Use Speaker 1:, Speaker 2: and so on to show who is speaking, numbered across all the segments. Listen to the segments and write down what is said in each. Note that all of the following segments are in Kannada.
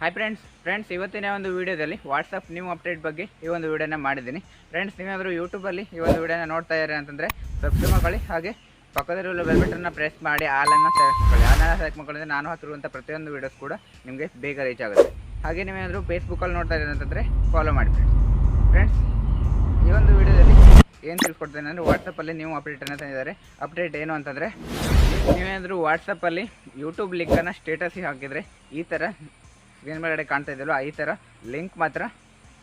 Speaker 1: ಹಾಯ್ ಫ್ರೆಂಡ್ಸ್ ಇವತ್ತಿನ ಒಂದು ವೀಡಿಯೋದಲ್ಲಿ ವಾಟ್ಸಪ್ ನ್ಯೂ ಅಪ್ಡೇಟ್ ಬಗ್ಗೆ ಈ ಒಂದು ವೀಡಿಯೋನ ಮಾಡಿದ್ದೀನಿ. ಫ್ರೆಂಡ್ಸ್, ನೀವೇನಾದರೂ ಯೂಟ್ಯೂಬಲ್ಲಿ ಈ ಒಂದು ವೀಡಿಯೋನ ನೋಡ್ತಾ ಇದ್ದಾರೆ ಅಂತಂದರೆ ಸಬ್ಸ್ಕ್ರೈಬ್ ಮಾಡ್ಕೊಳ್ಳಿ, ಹಾಗೆ ಪಕ್ಕದಲ್ಲಿರುವ ಬೆಲ್ ಬಟನ್ನ ಪ್ರೆಸ್ ಮಾಡಿ ಆಲನ್ನು ಸೆಲೆಕ್ಟ್ ಮಾಡ್ಕೊಳ್ಳಿ. ಆಲನ್ನು ಸೆಲೆಕ್ಟ್ ಮಾಡ್ಕೊಳ್ಳಿದ್ರೆ ನಾನು ಹಾಕಿರುವಂಥ ಪ್ರತಿಯೊಂದು ವೀಡಿಯೋಸ್ ಕೂಡ ನಿಮಗೆ ಬೇಗ ರೀಚ್ ಆಗುತ್ತೆ. ಹಾಗೆ ನೀವೇನಾದರೂ ಫೇಸ್ಬುಕ್ಕಲ್ಲಿ ನೋಡ್ತಾ ಇದ್ದಾರೆ ಅಂತಂದರೆ ಫಾಲೋ ಮಾಡಿ. ಫ್ರೆಂಡ್ಸ್, ಈ ಒಂದು ವೀಡಿಯೋದಲ್ಲಿ ಏನು ತಿಳ್ಕೊಡ್ತೇನೆ ಅಂದರೆ ವಾಟ್ಸಪ್ಪಲ್ಲಿ ನ್ಯೂ ಅಪ್ಡೇಟನ್ನು ತಂದಿದ್ದಾರೆ. ಅಪ್ಡೇಟ್ ಏನು ಅಂತಂದರೆ, ನೀವೇನಾದರೂ ವಾಟ್ಸಪ್ಪಲ್ಲಿ ಯೂಟ್ಯೂಬ್ ಲಿಂಕನ್ನು ಸ್ಟೇಟಸ್ಸಿಗೆ ಹಾಕಿದರೆ ಈ ಥರ ಸ್ಕ್ರೀನ್ ಮೇಲ್ಗಡೆ ಕಾಣ್ತಾ ಇದ್ದಲ್ಲ, ಈ ಥರ ಲಿಂಕ್ ಮಾತ್ರ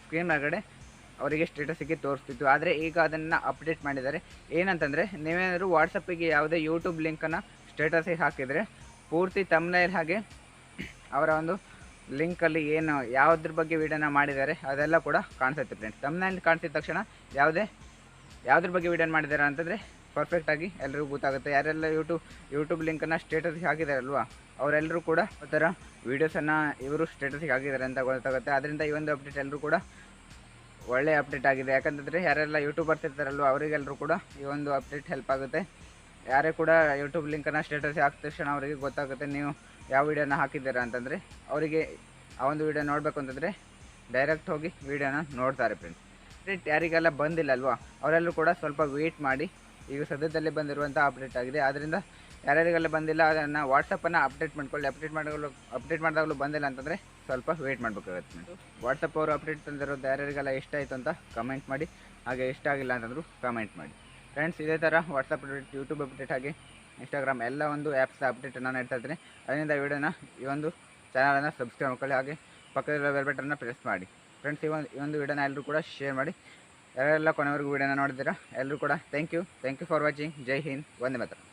Speaker 1: ಸ್ಕ್ರೀನ್ ಮೇಲ್ಗಡೆ ಅವರಿಗೆ ಸ್ಟೇಟಸ್ಸಿಗೆ ತೋರಿಸ್ತಿತ್ತು. ಆದರೆ ಈಗ ಅದನ್ನು ಅಪ್ಡೇಟ್ ಮಾಡಿದ್ದಾರೆ. ಏನಂತಂದರೆ, ನೀವೇನಾದರೂ ವಾಟ್ಸಪ್ಪಿಗೆ ಯಾವುದೇ ಯೂಟ್ಯೂಬ್ ಲಿಂಕನ್ನು ಸ್ಟೇಟಸ್ಸಿಗೆ ಹಾಕಿದರೆ ಪೂರ್ತಿ ತಮ್ನೈಲ್ ಹಾಗೆ ಅವರ ಒಂದು ಲಿಂಕಲ್ಲಿ ಏನು ಯಾವುದ್ರ ಬಗ್ಗೆ ವೀಡಿಯೋನ ಮಾಡಿದ್ದಾರೆ ಅದೆಲ್ಲ ಕೂಡ ಕಾಣಿಸುತ್ತೆ. ಫ್ರೆಂಡ್ಸ್, ತಮ್ನೈಲ್ ಕಾಣಿಸಿದ ತಕ್ಷಣ ಯಾವುದ್ರ ಬಗ್ಗೆ ವೀಡಿಯೋನ ಮಾಡಿದ್ದಾರೆ ಅಂತಂದರೆ ಪರ್ಫೆಕ್ಟಾಗಿ ಎಲ್ರಿಗೂ ಗೊತ್ತಾಗುತ್ತೆ. ಯಾರೆಲ್ಲ ಯೂಟ್ಯೂಬ್ ಲಿಂಕನ್ನು ಸ್ಟೇಟಸ್ಗೆ ಹಾಕಿದಾರಲ್ವ ಅವರೆಲ್ಲರೂ ಕೂಡ ಆ ಥರ ವೀಡಿಯೋಸನ್ನು ಇವರು ಸ್ಟೇಟಸ್ಗೆ ಹಾಕಿದ್ದಾರೆ ಅಂತ ಗೊತ್ತಾಗುತ್ತೆ. ಅದರಿಂದ ಈ ಒಂದು ಅಪ್ಡೇಟ್ ಎಲ್ಲರೂ ಕೂಡ ಒಳ್ಳೆಯ ಅಪ್ಡೇಟ್ ಆಗಿದೆ. ಯಾಕಂತಂದರೆ ಯಾರೆಲ್ಲ ಯೂಟ್ಯೂಬರ್ಸ್ ಇರ್ತಾರಲ್ವ ಅವರಿಗೆಲ್ಲರೂ ಕೂಡ ಈ ಒಂದು ಅಪ್ಡೇಟ್ ಹೆಲ್ಪ್ ಆಗುತ್ತೆ. ಯಾರೇ ಕೂಡ ಯೂಟ್ಯೂಬ್ ಲಿಂಕನ್ನು ಸ್ಟೇಟಸ್ಗೆ ಹಾಕಿದ ತಕ್ಷಣ ಅವರಿಗೆ ಗೊತ್ತಾಗುತ್ತೆ ನೀವು ಯಾವ ವೀಡಿಯೋನ ಹಾಕಿದ್ದೀರಾ ಅಂತಂದರೆ. ಅವರಿಗೆ ಆ ಒಂದು ವೀಡಿಯೋ ನೋಡಬೇಕು ಅಂತಂದರೆ ಡೈರೆಕ್ಟ್ ಹೋಗಿ ವೀಡಿಯೋನ ನೋಡ್ತಾರೆ. ಫ್ರೆಂಡ್ಸ್, ಯಾರಿಗೆಲ್ಲ ಬಂದಿಲ್ಲ ಅಲ್ವಾ ಅವರೆಲ್ಲರೂ ಕೂಡ ಸ್ವಲ್ಪ ವೆಯ್ಟ್ ಮಾಡಿ. ಈಗ ಸದ್ಯದಲ್ಲಿ ಬಂದಿರುವಂಥ ಅಪ್ಡೇಟ್ ಆಗಿದೆ. ಆದ್ದರಿಂದ ಯಾರ್ಯಾರಿಗೆಲ್ಲ ಬಂದಿಲ್ಲ ಅದನ್ನು ವಾಟ್ಸಪ್ಪನ್ನು ಅಪ್ಡೇಟ್ ಮಾಡ್ಕೊಳ್ಳಿ. ಅಪ್ಡೇಟ್ ಮಾಡಿದಾಗಲೂ ಬಂದಿಲ್ಲ ಅಂತಂದರೆ ಸ್ವಲ್ಪ ವೆಯ್ಟ್ ಮಾಡಬೇಕಾಗುತ್ತೆ. ವಾಟ್ಸಪ್ ಅವರು ಅಪ್ಡೇಟ್ ತಂದಿರೋದು ಯಾರ್ಯಾರಿಗೆಲ್ಲ ಇಷ್ಟ ಆಯಿತು ಅಂತ ಕಮೆಂಟ್ ಮಾಡಿ, ಹಾಗೆ ಇಷ್ಟ ಆಗಿಲ್ಲ ಅಂತಂದರೂ ಕಮೆಂಟ್ ಮಾಡಿ. ಫ್ರೆಂಡ್ಸ್, ಇದೇ ಥರ ವಾಟ್ಸಪ್ ಅಪ್ಡೇಟ್, ಯೂಟ್ಯೂಬ್ ಅಪ್ಡೇಟ್, ಹಾಗೆ ಇನ್ಸ್ಟಾಗ್ರಾಮ್ ಎಲ್ಲ ಒಂದು ಆ್ಯಪ್ಸ್ ಅಪ್ಡೇಟನ್ನು ನೀಡ್ತಾ ಇದ್ದೀನಿ. ಅದರಿಂದ ವಿಡಿಯೋನ ಈ ಒಂದು ಚಾನಲನ್ನು ಸಬ್ಸ್ಕ್ರೈಬ್ ಮಾಡ್ಕೊಳ್ಳಿ, ಹಾಗೆ ಪಕ್ಕದಲ್ಲಿರೋ ಬೆಲ್ ಬಟನ್ನ ಪ್ರೆಸ್ ಮಾಡಿ. ಫ್ರೆಂಡ್ಸ್, ಈ ಒಂದು ವಿಡಿಯೋನ ಎಲ್ಲರೂ ಕೂಡ ಶೇರ್ ಮಾಡಿ. ಯಾರೆಲ್ಲ ಕೊನೆವರೆಗೂ ವಿಡಿಯೋನ ನೋಡಿದ್ದೀರಾ ಎಲ್ಲರೂ ಕೂಡ thank you for watching. Jai Hind, Vande Mataram.